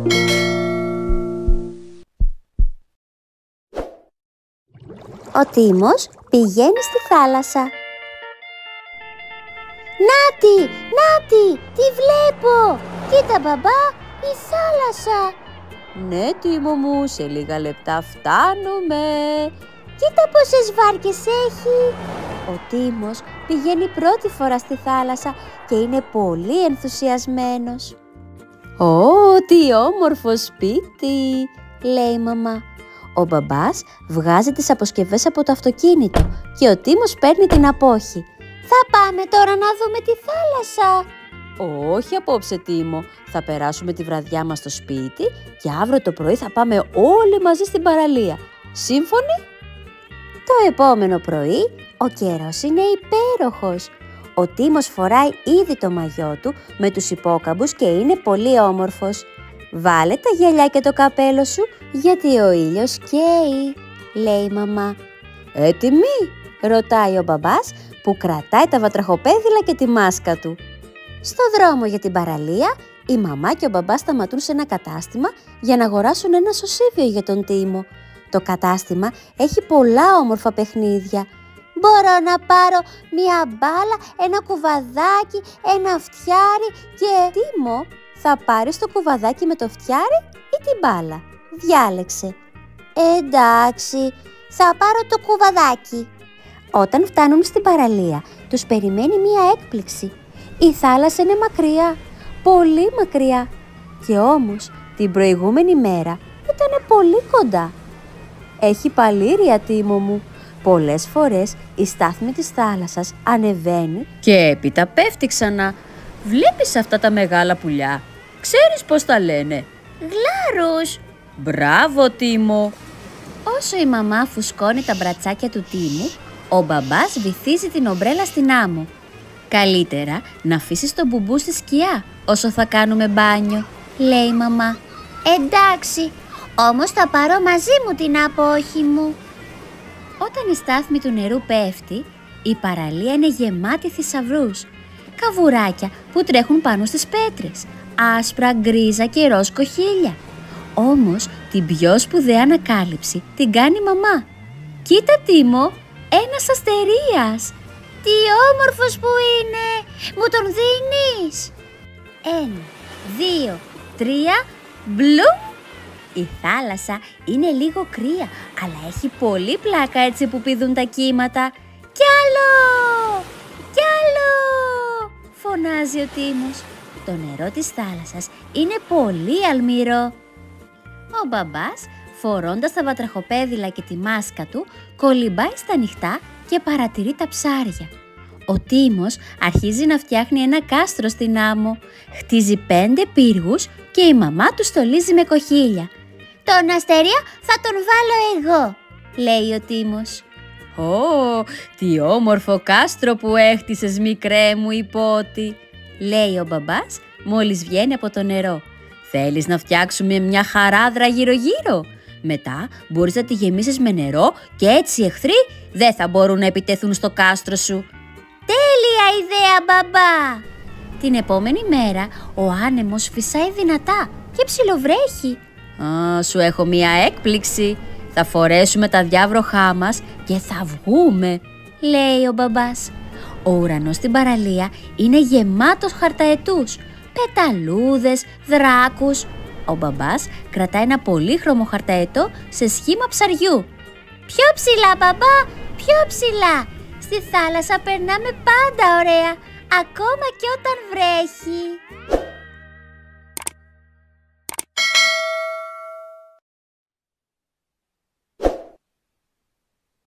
Ο Τίμος πηγαίνει στη θάλασσα. Νάτι, Νάτι, τι βλέπω! Κοίτα μπαμπά, η θάλασσα! Ναι, Τίμο μου, σε λίγα λεπτά φτάνουμε. Κοίτα πόσες βάρκες έχει! Ο Τίμος πηγαίνει πρώτη φορά στη θάλασσα και είναι πολύ ενθουσιασμένος. «Ω, τι όμορφο σπίτι», λέει η μαμά. Ο μπαμπάς βγάζει τις αποσκευές από το αυτοκίνητο και ο Τίμος παίρνει την απόχη. Θα πάμε τώρα να δούμε τη θάλασσα. Όχι απόψε, Τίμο. Θα περάσουμε τη βραδιά μας στο σπίτι και αύριο το πρωί θα πάμε όλοι μαζί στην παραλία. Σύμφωνοι? Το επόμενο πρωί ο καιρός είναι υπέροχος. Ο Τίμος φοράει ήδη το μαγιό του με τους υπόκαμπους και είναι πολύ όμορφος. «Βάλε τα γυαλιά και το καπέλο σου, γιατί ο ήλιος καίει», λέει η μαμά. «Έτοιμοι?» ρωτάει ο μπαμπάς που κρατάει τα βατραχοπέδιλα και τη μάσκα του. Στο δρόμο για την παραλία, η μαμά και ο μπαμπάς σταματούν σε ένα κατάστημα για να αγοράσουν ένα σωσίβιο για τον Τίμο. Το κατάστημα έχει πολλά όμορφα παιχνίδια. «Μπορώ να πάρω μία μπάλα, ένα κουβαδάκι, ένα φτιάρι και...» «Τίμο, θα πάρεις το κουβαδάκι με το φτιάρι ή την μπάλα? Διάλεξε». «Εντάξει, θα πάρω το κουβαδάκι». Όταν φτάνουν στην παραλία, τους περιμένει μία έκπληξη. Η θάλασσα είναι μακριά, πολύ μακριά. Και όμως την προηγούμενη μέρα ήταν πολύ κοντά. Έχει παλήρια, Τίμο μου. Πολλές φορές η στάθμη της θάλασσας ανεβαίνει και έπειτα πέφτει ξανά. Βλέπεις αυτά τα μεγάλα πουλιά? Ξέρεις πώς τα λένε? «Γλάρους». «Μπράβο, Τίμο». Όσο η μαμά φουσκώνει τα μπρατσάκια του Τίμου, ο μπαμπάς βυθίζει την ομπρέλα στην άμμο. «Καλύτερα να αφήσεις τον μπουμπού στη σκιά όσο θα κάνουμε μπάνιο», λέει η μαμά. «Εντάξει, όμως θα πάρω μαζί μου την απόχη μου». Όταν η στάθμη του νερού πέφτει, η παραλία είναι γεμάτη θησαυρούς. Καβουράκια που τρέχουν πάνω στις πέτρες, άσπρα, γκρίζα και ροζ κοχύλια. Όμως την πιο σπουδαία ανακάλυψη την κάνει η μαμά. «Κοίτα, Τίμο, ένας αστερίας! Τι όμορφος που είναι! Μου τον δίνεις?» 1, 2, 3, μπλουμ! Η θάλασσα είναι λίγο κρύα, αλλά έχει πολύ πλάκα έτσι που πηδούν τα κύματα. «Κι άλλο! Κι άλλο!» φωνάζει ο Τίμος. Το νερό της θάλασσας είναι πολύ αλμυρό. Ο μπαμπάς, φορώντας τα βατραχοπέδιλα και τη μάσκα του, κολυμπάει στα ανοιχτά και παρατηρεί τα ψάρια. Ο Τίμος αρχίζει να φτιάχνει ένα κάστρο στην άμμο, χτίζει 5 πύργους και η μαμά του στολίζει με κοχύλια. «Τον αστερία θα τον βάλω εγώ», λέει ο Τίμος. «Ω, τι όμορφο κάστρο που έχτισες, μικρέ μου υπότι», λέει ο μπαμπάς μόλις βγαίνει από το νερό. «Θέλεις να φτιάξουμε μια χαράδρα γύρω-γύρω? Μετά μπορείς να τη γεμίσεις με νερό και έτσι οι εχθροί δεν θα μπορούν να επιτεθούν στο κάστρο σου». «Τέλεια ιδέα, μπαμπά!» Την επόμενη μέρα ο άνεμος φυσάει δυνατά και ψιλοβρέχει. Σου έχω μια έκπληξη. Θα φορέσουμε τα διάβροχά μας και θα βγούμε», λέει ο μπαμπάς. Ο ουρανός στην παραλία είναι γεμάτος χαρταετούς, πεταλούδες, δράκους. Ο μπαμπάς κρατάει ένα πολύχρωμο χαρταετό σε σχήμα ψαριού. «Πιο ψηλά, μπαμπά, πιο ψηλά! Στη θάλασσα περνάμε πάντα ωραία, ακόμα και όταν βρέχει».